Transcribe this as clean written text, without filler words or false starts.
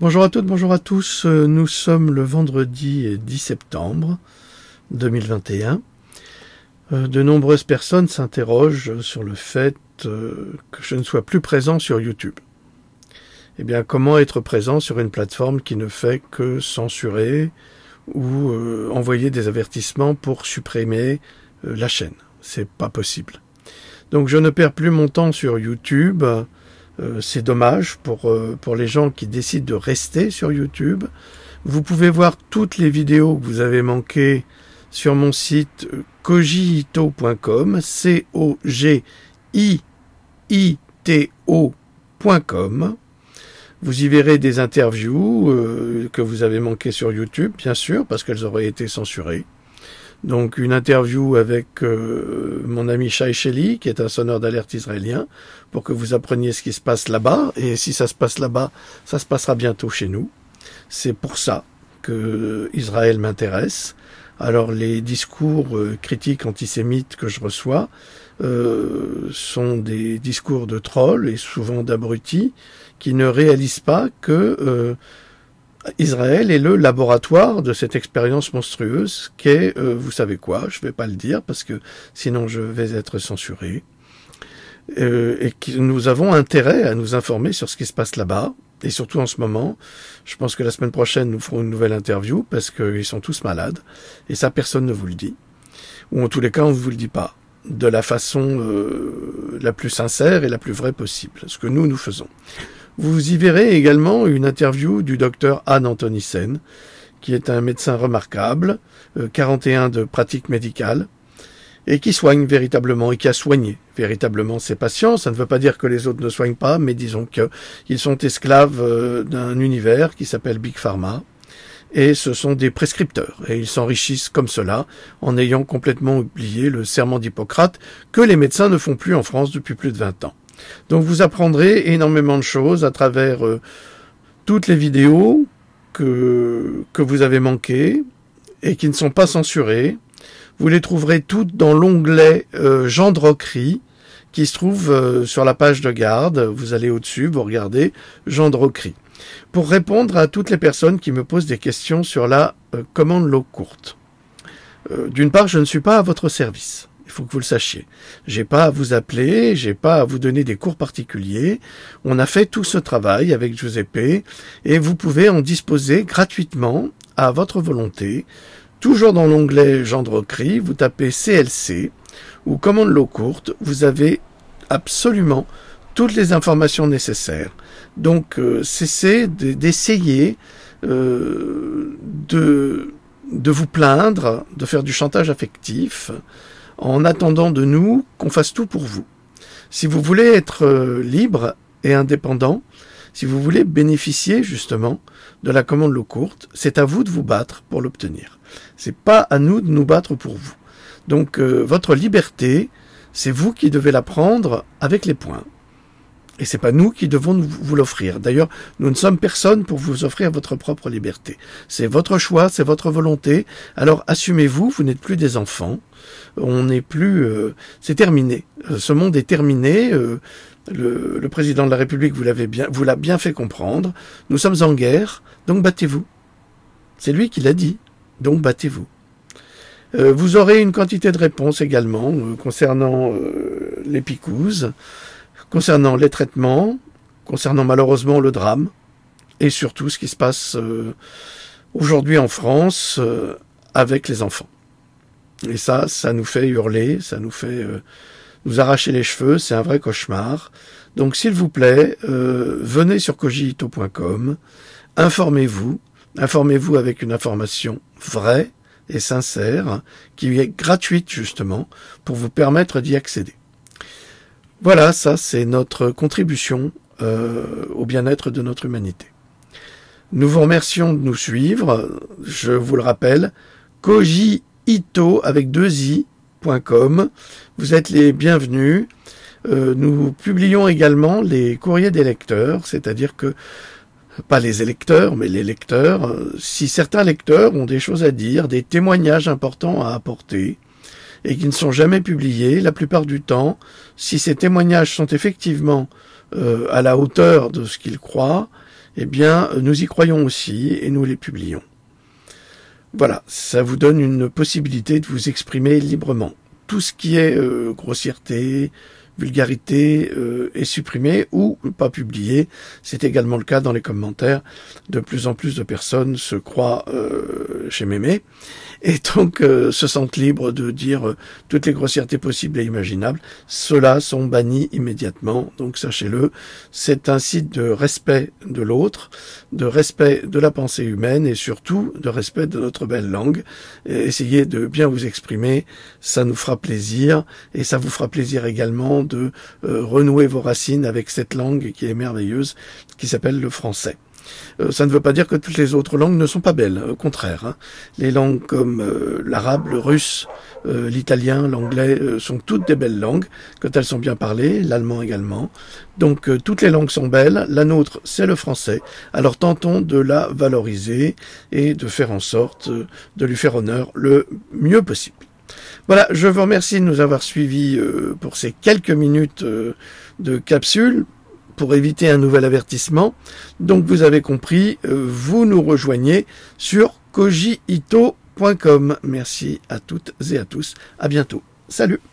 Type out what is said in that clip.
Bonjour à toutes, bonjour à tous. Nous sommes le vendredi 10 septembre 2021. De nombreuses personnes s'interrogent sur le fait que je ne sois plus présent sur YouTube. Eh bien, comment être présent sur une plateforme qui ne fait que censurer ou envoyer des avertissements pour supprimer la chaîne? C'est pas possible. Donc je ne perds plus mon temps sur YouTube. C'est dommage pour les gens qui décident de rester sur YouTube. Vous pouvez voir toutes les vidéos que vous avez manquées sur mon site cogito.com, cogito.com. Vous y verrez des interviews que vous avez manquées sur YouTube, bien sûr, parce qu'elles auraient été censurées. Donc une interview avec mon ami Shai Sheli, qui est un sonneur d'alerte israélien, pour que vous appreniez ce qui se passe là-bas. Et si ça se passe là-bas, ça se passera bientôt chez nous. C'est pour ça que Israël m'intéresse. Alors les discours critiques antisémites que je reçois sont des discours de trolls et souvent d'abrutis qui ne réalisent pas que Israël est le laboratoire de cette expérience monstrueuse qu'est, vous savez quoi, je ne vais pas le dire parce que sinon je vais être censuré, et que nous avons intérêt à nous informer sur ce qui se passe là-bas, et surtout en ce moment. Je pense que la semaine prochaine nous ferons une nouvelle interview parce qu'ils sont tous malades, et ça personne ne vous le dit, ou en tous les cas on ne vous le dit pas, de la façon la plus sincère et la plus vraie possible, ce que nous faisons. Vous y verrez également une interview du docteur Anne Antonissen, qui est un médecin remarquable, 41 de pratique médicale, et qui soigne véritablement, et qui a soigné véritablement ses patients. Ça ne veut pas dire que les autres ne soignent pas, mais disons qu'ils sont esclaves d'un univers qui s'appelle Big Pharma, et ce sont des prescripteurs, et ils s'enrichissent comme cela, en ayant complètement oublié le serment d'Hippocrate, que les médecins ne font plus en France depuis plus de 20 ans. Donc vous apprendrez énormément de choses à travers toutes les vidéos que vous avez manquées et qui ne sont pas censurées. Vous les trouverez toutes dans l'onglet Gendroquerie qui se trouve sur la page de garde. Vous allez au-dessus, vous regardez Gendroquerie. Pour répondre à toutes les personnes qui me posent des questions sur la commande l'eau courte. D'une part, je ne suis pas à votre service. Il faut que vous le sachiez. J'ai pas à vous appeler, j'ai pas à vous donner des cours particuliers. On a fait tout ce travail avec Giuseppe et vous pouvez en disposer gratuitement à votre volonté. Toujours dans l'onglet Gendroquerie, vous tapez CLC ou commande l'eau courte. Vous avez absolument toutes les informations nécessaires. Donc cessez d'essayer de vous plaindre, de faire du chantage affectif, en attendant de nous qu'on fasse tout pour vous. Si vous voulez être libre et indépendant, si vous voulez bénéficier justement de la commande l'eau courte, c'est à vous de vous battre pour l'obtenir. C'est pas à nous de nous battre pour vous. Donc votre liberté, c'est vous qui devez la prendre avec les poings. Et c'est pas nous qui devons vous l'offrir. D'ailleurs, nous ne sommes personne pour vous offrir votre propre liberté. C'est votre choix, c'est votre volonté. Alors assumez-vous, vous n'êtes plus des enfants. On n'est plus... c'est terminé. Ce monde est terminé. Le président de la République vous l'a bien fait comprendre. Nous sommes en guerre, donc battez-vous. C'est lui qui l'a dit, donc battez-vous. Vous aurez une quantité de réponses également concernant les picouses, concernant les traitements, concernant malheureusement le drame, et surtout ce qui se passe aujourd'hui en France avec les enfants. Et ça nous fait hurler, ça nous fait nous arracher les cheveux, c'est un vrai cauchemar. Donc s'il vous plaît, venez sur cogito.com, informez-vous avec une information vraie et sincère, qui est gratuite justement, pour vous permettre d'y accéder. Voilà, ça c'est notre contribution au bien-être de notre humanité. Nous vous remercions de nous suivre. Je vous le rappelle, cogito avec 2i.com. Vous êtes les bienvenus. Nous publions également les courriers des lecteurs, c'est-à-dire que, pas les électeurs, mais les lecteurs, si certains lecteurs ont des choses à dire, des témoignages importants à apporter, et qui ne sont jamais publiés, la plupart du temps, si ces témoignages sont effectivement à la hauteur de ce qu'ils croient, eh bien, nous y croyons aussi et nous les publions. Voilà, ça vous donne une possibilité de vous exprimer librement. Tout ce qui est grossièreté, vulgarité est supprimé ou pas publié. C'est également le cas dans les commentaires. De plus en plus de personnes se croient chez Mémé et donc se sentent libres de dire toutes les grossièretés possibles et imaginables. Ceux-là sont bannis immédiatement, donc sachez-le. C'est un site de respect de l'autre, de respect de la pensée humaine et surtout de respect de notre belle langue. Essayez de bien vous exprimer, ça nous fera plaisir et ça vous fera plaisir également de renouer vos racines avec cette langue qui est merveilleuse, qui s'appelle le français. Ça ne veut pas dire que toutes les autres langues ne sont pas belles, au contraire. Hein. Les langues comme l'arabe, le russe, l'italien, l'anglais sont toutes des belles langues, quand elles sont bien parlées, l'allemand également. Donc toutes les langues sont belles, la nôtre c'est le français. Alors tentons de la valoriser et de faire en sorte de lui faire honneur le mieux possible. Voilà, je vous remercie de nous avoir suivis pour ces quelques minutes de capsule, pour éviter un nouvel avertissement. Donc vous avez compris, vous nous rejoignez sur kojiito.com. Merci à toutes et à tous, à bientôt. Salut!